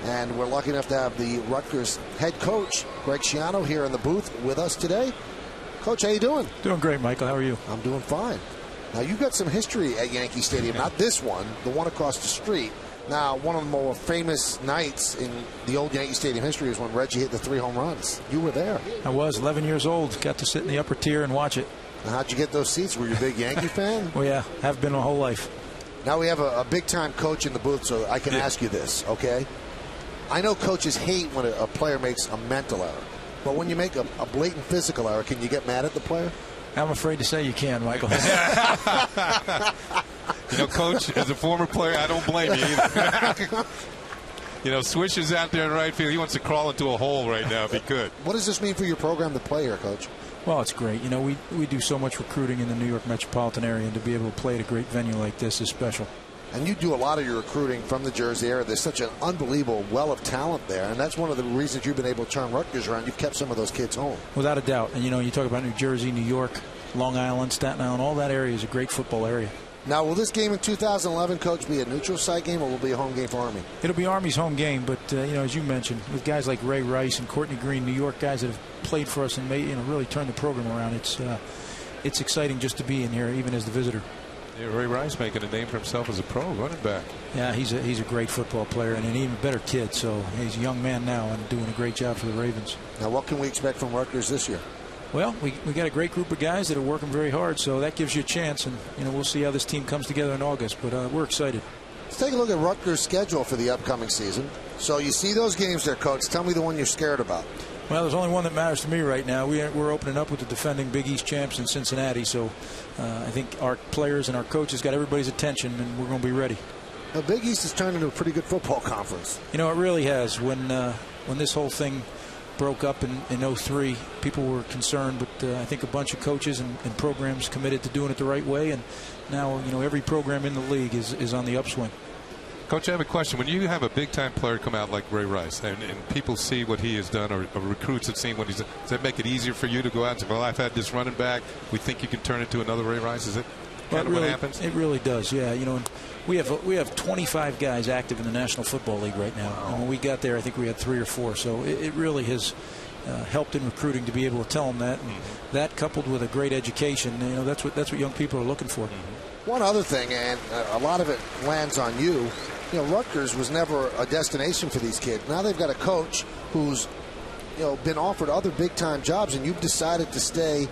And we're lucky enough to have the Rutgers head coach, Greg Schiano, here in the booth with us today. Coach, how you doing? Doing great, Michael. How are you? I'm doing fine. Now, you've got some history at Yankee Stadium. Not this one, the one across the street. Now, one of the more famous nights in the old Yankee Stadium history is when Reggie hit the 3 home runs. You were there. I was 11 years old. Got to sit in the upper tier and watch it. Now, how'd you get those seats? Were you a big Yankee fan? Well, yeah, have been my whole life. Now we have a big-time coach in the booth, so I can ask you this, okay? I know coaches hate when a player makes a mental error, but when you make a blatant physical error, can you get mad at the player? I'm afraid to say you can, Michael. You know, Coach, as a former player, I don't blame you either. You know, Swish is out there in right field. He wants to crawl into a hole right now if he could. What does this mean for your program to play here, Coach? Well, it's great. You know, we do so much recruiting in the New York metropolitan area, and to be able to play at a great venue like this is special. And you do a lot of your recruiting from the Jersey area. There's such an unbelievable well of talent there, and that's one of the reasons you've been able to turn Rutgers around. You've kept some of those kids home. Without a doubt. And, you know, you talk about New Jersey, New York, Long Island, Staten Island, all that area is a great football area. Now, will this game in 2011, Coach, be a neutral site game, or will it be a home game for Army? It'll be Army's home game, but, you know, as you mentioned, with guys like Ray Rice and Courtney Green, New York guys that have played for us and made, you know, really turned the program around, it's exciting just to be in here, even as the visitor. Yeah, Ray Rice making a name for himself as a pro running back. Yeah, he's a great football player and an even better kid, so he's a young man now and doing a great job for the Ravens. Now, what can we expect from Rutgers this year? Well, we got a great group of guys that are working very hard, so that gives you a chance, and you know we'll see how this team comes together in August. But we're excited. Let's take a look at Rutgers' schedule for the upcoming season. So you see those games there, Coach. Tell me the one you're scared about. Well, there's only one that matters to me right now. We're opening up with the defending Big East champs in Cincinnati, so I think our players and our coaches got everybody's attention, and we're going to be ready. The Big East has turned into a pretty good football conference. You know, it really has. When this whole thing broke up in 03, people were concerned, but I think a bunch of coaches and programs committed to doing it the right way, and now, you know, every program in the league is on the upswing. Coach, I have a question. When you have a big-time player come out like Ray Rice, and people see what he has done, or recruits have seen what he's done, does that make it easier for you to go out and say, well, I've had this running back, we think you can turn it to another Ray Rice? Is it kind of what happens? It really does, yeah. You know, we have 25 guys active in the National Football League right now. And when we got there, I think we had 3 or 4. So it really has helped in recruiting to be able to tell them that. And that coupled with a great education, you know, that's what young people are looking for. One other thing, and a lot of it lands on you. You know, Rutgers was never a destination for these kids. Now they've got a coach who's, you know, been offered other big-time jobs, and you've decided to stay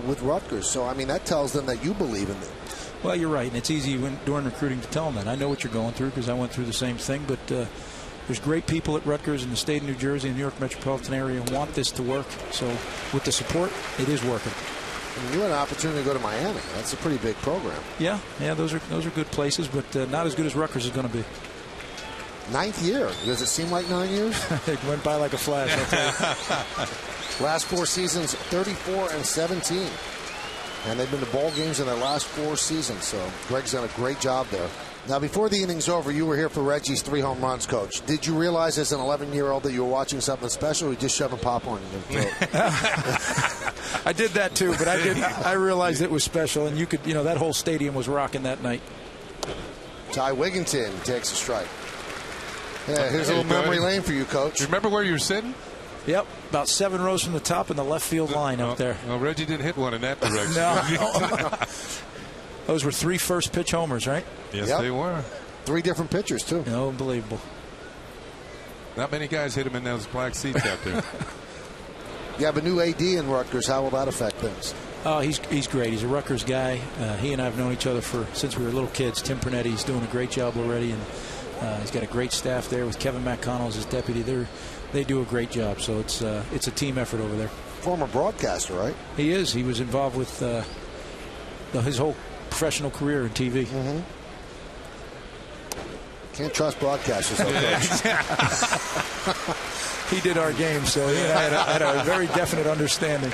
with Rutgers. So, I mean, that tells them that you believe in them. Well, you're right, and it's easy during recruiting to tell them that. I know what you're going through because I went through the same thing, but there's great people at Rutgers in the state of New Jersey and New York metropolitan area who want this to work. So with the support, it is working. You had an opportunity to go to Miami. That's a pretty big program. Yeah, those are good places, but not as good as Rutgers is going to be. 9th year. Does it seem like 9 years? It went by like a flash, I'll tell you. Last 4 seasons, 34-17. And they've been to ball games in their last 4 seasons. So Greg's done a great job there. Now, before the inning's over, you were here for Reggie's 3 home runs, Coach. Did you realize as an 11-year-old that you were watching something special, or you just shoving popcorn in your throat? I did that too, but I realized it was special, and you know, that whole stadium was rocking that night. Ty Wigginton takes a strike. Yeah, here's a little memory lane for you, Coach. You remember where you were sitting? Yep, about 7 rows from the top in the left field line up there. Well, Reggie didn't hit one in that direction. No. Those were 3 first pitch homers, right? Yes, they were. 3 different pitchers, too. Unbelievable. Not many guys hit him in those black seats out there. You have a new AD in Rutgers. How will that affect things? Oh, he's great. He's a Rutgers guy. He and I have known each other since we were little kids. Tim Pernetti doing a great job already, and he's got a great staff there with Kevin McConnell as his deputy. They do a great job, so it's a team effort over there. Former broadcaster, right? He is. He was involved with his whole professional career in TV. Can't trust broadcasters, though, Coach. He did our game, so he and I had a very definite understanding.